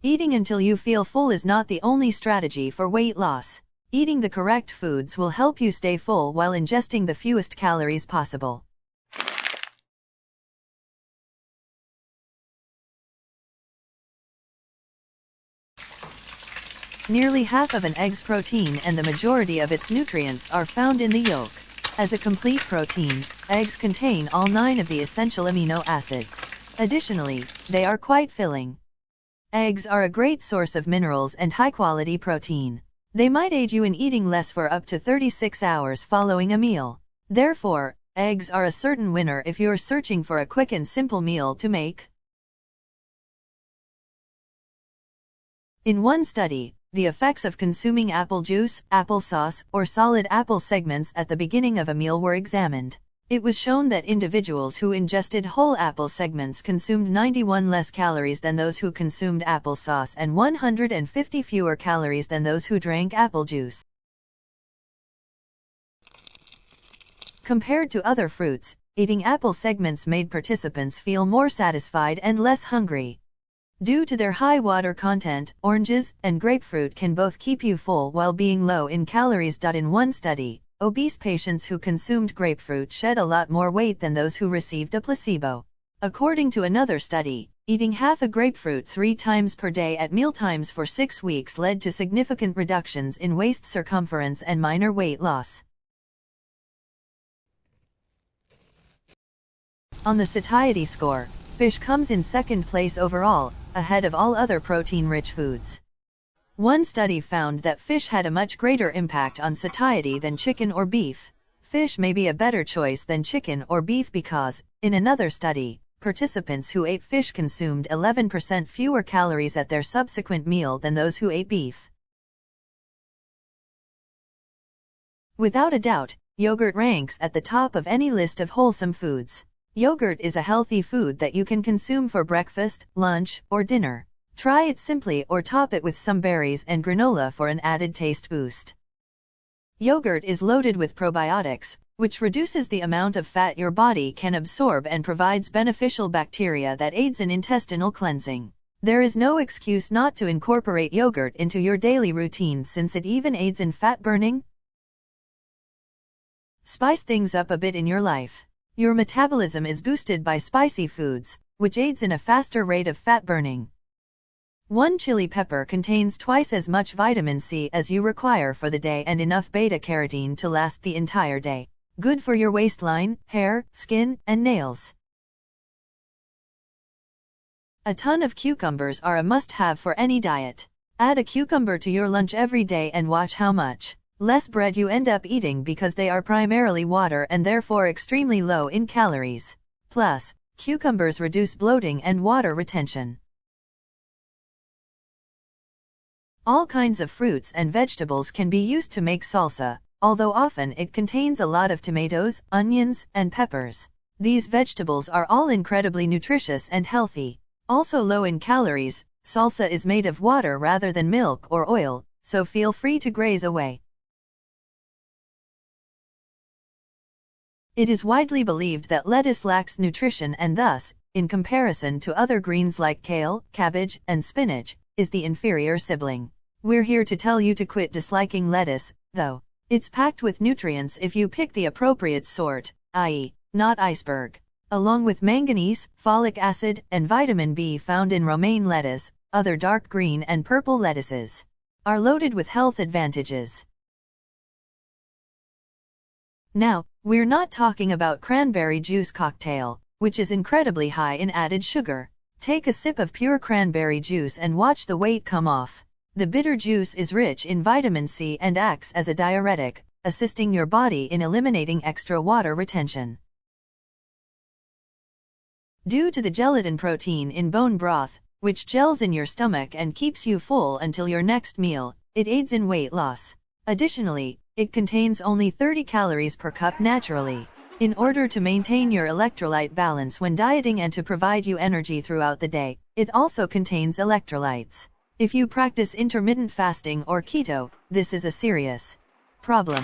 Eating until you feel full is not the only strategy for weight loss. Eating the correct foods will help you stay full while ingesting the fewest calories possible. Nearly half of an egg's protein and the majority of its nutrients are found in the yolk. As a complete protein, eggs contain all 9 of the essential amino acids. Additionally, they are quite filling. Eggs are a great source of minerals and high-quality protein. They might aid you in eating less for up to 36 hours following a meal. Therefore, eggs are a certain winner if you're searching for a quick and simple meal to make. In one study, the effects of consuming apple juice, applesauce, or solid apple segments at the beginning of a meal were examined. It was shown that individuals who ingested whole apple segments consumed 91 less calories than those who consumed applesauce and 150 fewer calories than those who drank apple juice. Compared to other fruits, eating apple segments made participants feel more satisfied and less hungry. Due to their high water content, oranges and grapefruit can both keep you full while being low in calories. In one study, obese patients who consumed grapefruit shed a lot more weight than those who received a placebo. According to another study, eating half a grapefruit 3 times per day at mealtimes for 6 weeks led to significant reductions in waist circumference and minor weight loss. On the satiety score, fish comes in second place overall, ahead of all other protein-rich foods. One study found that fish had a much greater impact on satiety than chicken or beef. Fish may be a better choice than chicken or beef because, in another study, participants who ate fish consumed 11% fewer calories at their subsequent meal than those who ate beef. Without a doubt, yogurt ranks at the top of any list of wholesome foods. Yogurt is a healthy food that you can consume for breakfast, lunch, or dinner. Try it simply or top it with some berries and granola for an added taste boost. Yogurt is loaded with probiotics, which reduces the amount of fat your body can absorb and provides beneficial bacteria that aids in intestinal cleansing. There is no excuse not to incorporate yogurt into your daily routine since it even aids in fat burning. Spice things up a bit in your life. Your metabolism is boosted by spicy foods, which aids in a faster rate of fat burning. 1 chili pepper contains twice as much vitamin C as you require for the day and enough beta-carotene to last the entire day. Good for your waistline, hair, skin, and nails. A ton of cucumbers are a must-have for any diet. Add a cucumber to your lunch every day and watch how much less bread you end up eating because they are primarily water and therefore extremely low in calories. Plus, cucumbers reduce bloating and water retention. All kinds of fruits and vegetables can be used to make salsa, although often it contains a lot of tomatoes, onions, and peppers. These vegetables are all incredibly nutritious and healthy. Also low in calories, salsa is made of water rather than milk or oil, so feel free to graze away. It is widely believed that lettuce lacks nutrition and thus, in comparison to other greens like kale, cabbage, and spinach, is the inferior sibling. We're here to tell you to quit disliking lettuce, though. It's packed with nutrients if you pick the appropriate sort, i.e., not iceberg. Along with manganese, folic acid, and vitamin B found in romaine lettuce, other dark green and purple lettuces are loaded with health advantages. Now, we're not talking about cranberry juice cocktail, which is incredibly high in added sugar. Take a sip of pure cranberry juice and watch the weight come off. The bitter juice is rich in vitamin C and acts as a diuretic, assisting your body in eliminating extra water retention. Due to the gelatin protein in bone broth, which gels in your stomach and keeps you full until your next meal, it aids in weight loss. Additionally, it contains only 30 calories per cup naturally. In order to maintain your electrolyte balance when dieting and to provide you energy throughout the day, it also contains electrolytes. If you practice intermittent fasting or keto, this is a serious problem.